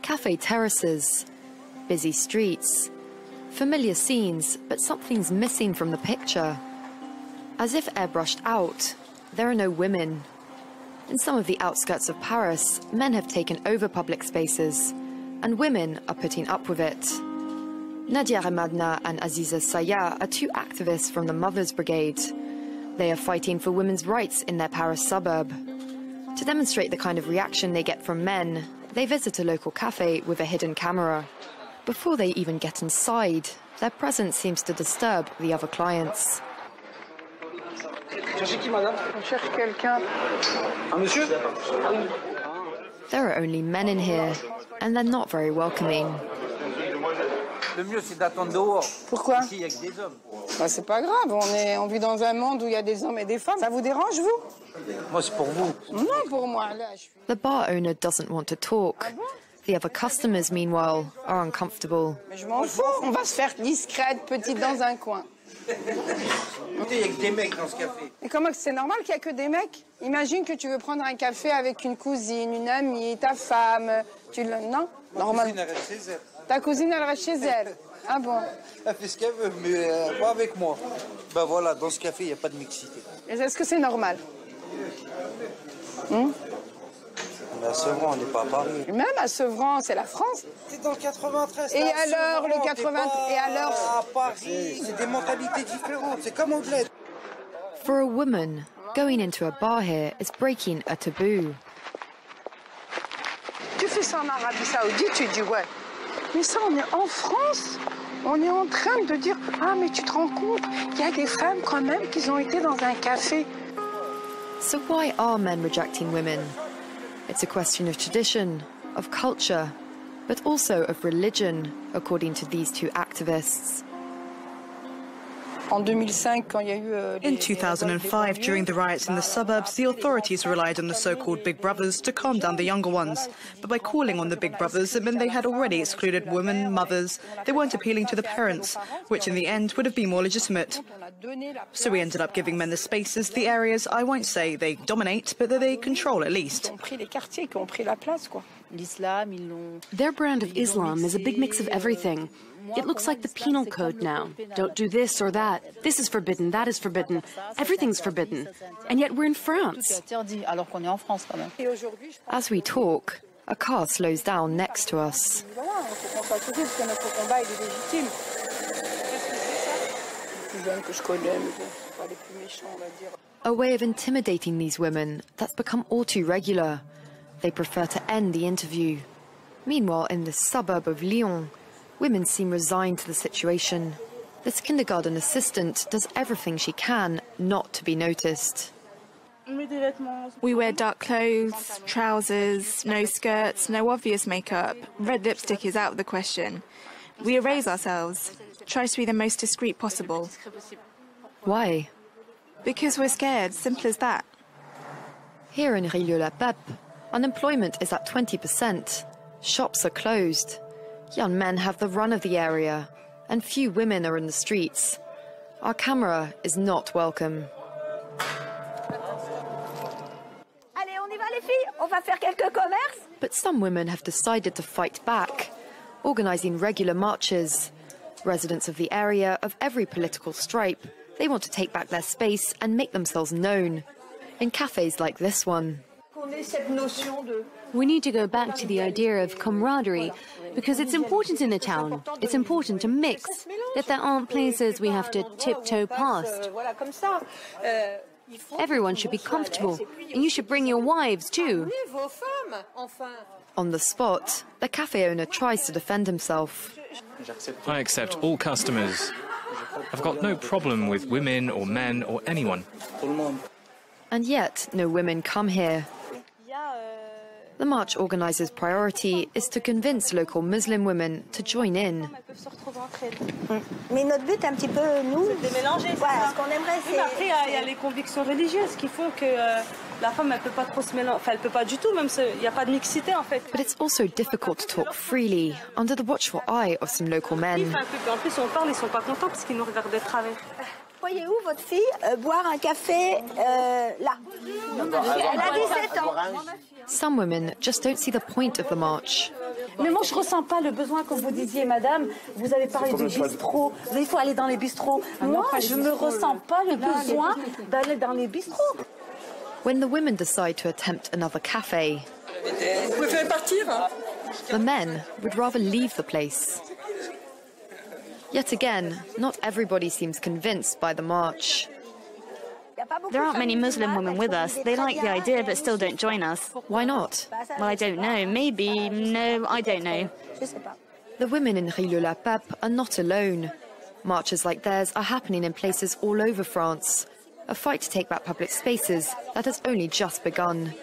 Cafe terraces, busy streets, familiar scenes, but something's missing from the picture. As if airbrushed out, there are no women. In some of the outskirts of Paris, men have taken over public spaces, and women are putting up with it. Nadia Ramadna and Aziza Saya are two activists from the Mothers Brigade. They are fighting for women's rights in their Paris suburb. To demonstrate the kind of reaction they get from men, they visit a local cafe with a hidden camera. Before they even get inside, their presence seems to disturb the other clients. There are only men in here, and they're not very welcoming. Pourquoi? Bah, c'est pas grave, on vit dans un monde où il y a des hommes et des femmes. Ça vous dérange, vous? Moi, c'est pour vous. Non, pour moi. Là, je suis... The bar owner doesn't want to talk. The other customers, meanwhile, are uncomfortable. Mais je m'en fous, on va se faire discrète, petite, dans un coin. Il y a que des mecs dans ce café. Et comment c'est normal qu'il n'y a que des mecs? Imagine que tu veux prendre un café avec une cousine, une amie, ta femme. Non, normal. Ma cousine, elle reste chez elle. Ta cousine, elle reste chez elle. Ah bon? Elle fait ce qu'elle veut, mais pas avec moi. Ben voilà, dans ce café, il n'y a pas de mixité. Est-ce que c'est normal? Mais à Sevran, on n'est pas à Paris. Même à Sevran, c'est la France. C'est dans le 93. Et alors, le 80... Et alors? À Paris, c'est des mentalités différentes. C'est comme au bled. For a woman, going into a bar here is breaking a taboo. Tu fais ça en Arabie Saoudite, tu dis ouais. Mais ça, on est en France. On est en train de dire, ah, mais tu te rends compte qu'il y a des femmes quand même qui ont été dans un café. So why are men rejecting women? It's a question of tradition, of culture, but also of religion, according to these two activists. En 2005, quand il y a eu In 2005, during the riots in the suburbs, the authorities relied on the so-called Big Brothers to calm down the younger ones. But by calling on the Big Brothers, it meant they had already excluded women, mothers. They weren't appealing to the parents, which in the end would have been more legitimate. So we ended up giving men the spaces, the areas, I won't say they dominate, but that they control at least. Their brand of Islam is a big mix of everything. It looks like the penal code now. Don't do this or that. This is forbidden, that is forbidden. Everything's forbidden. And yet we're in France. As we talk, a car slows down next to us. A way of intimidating these women that's become all too regular. They prefer to end the interview. Meanwhile, in the suburb of Lyon, women seem resigned to the situation. This kindergarten assistant does everything she can not to be noticed. We wear dark clothes, trousers, no skirts, no obvious makeup. Red lipstick is out of the question. We erase ourselves, try to be the most discreet possible. Why? Because we're scared, simple as that. Here in Rillieux-la-Pape, unemployment is at 20%. Shops are closed. Young men have the run of the area, and few women are in the streets. Our camera is not welcome. Allez, on y va les filles, on va faire quelques commerces. But some women have decided to fight back, organising regular marches. Residents of the area, of every political stripe, they want to take back their space and make themselves known. In cafes like this one. We need to go back to the idea of camaraderie, because it's important in a town. It's important to mix, that there aren't places we have to tiptoe past. Everyone should be comfortable, and you should bring your wives too. On the spot, the cafe owner tries to defend himself. I accept all customers. I've got no problem with women or men or anyone. And yet, no women come here. The march organisers' priority is to convince local Muslim women to join in. Mais notre but un petit peu, nous, c'est de mélanger. Ouais, ce qu'on aimerait, c'est... Après, il y a les convictions religieuses qui font que la femme, elle peut pas trop se mélanger. Enfin, elle peut pas du tout, même il n'y a pas de mixité, en fait. But it's also difficult to talk freely under the watchful eye of some local men. En plus, on parle, ils sont pas contents parce qu'ils nous regardent de travers. Voyez-vous votre fille boire un café là? Elle a 17 ans. Some women just don't see the point of the march. Mais moi, je ressens pas le besoin, comme vous disiez, madame. Vous avez parlé de bistrot. Il faut aller dans les bistrots. Moi, je ne ressens pas le besoin d'aller dans les bistrots. When the women decide to attempt another cafe, Vous pouvez partir? the men would rather leave the place. Yet again, not everybody seems convinced by the march. There aren't many Muslim women with us. They like the idea but still don't join us. Why not? Well, I don't know. Maybe. No, I don't know. The women in Rue Pape are not alone. Marches like theirs are happening in places all over France. A fight to take back public spaces that has only just begun.